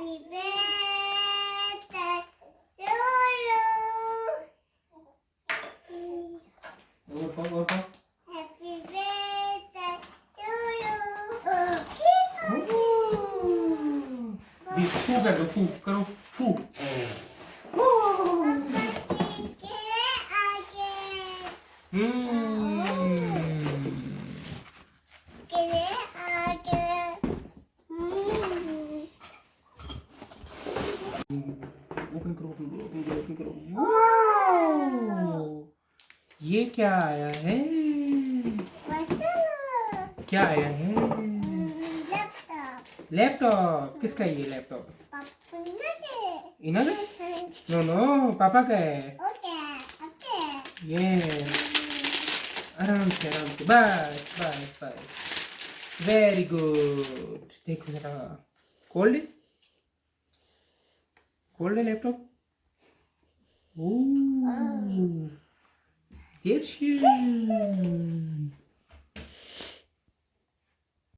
और भी फू कर दो, फू करो, फू। ओपन करो, ओपन करो, ओपन करो, ओपन करो। वाओ! ये क्या आया है? क्या आया है? लैपटॉप। किसका है ये लैपटॉप? इना का? नो नो, पापा का है। ये आराम से, बस बस बस। Very good. देखो जरा, कोल्ड है? कोल्ड है लैपटॉप? ओह, sehr schön.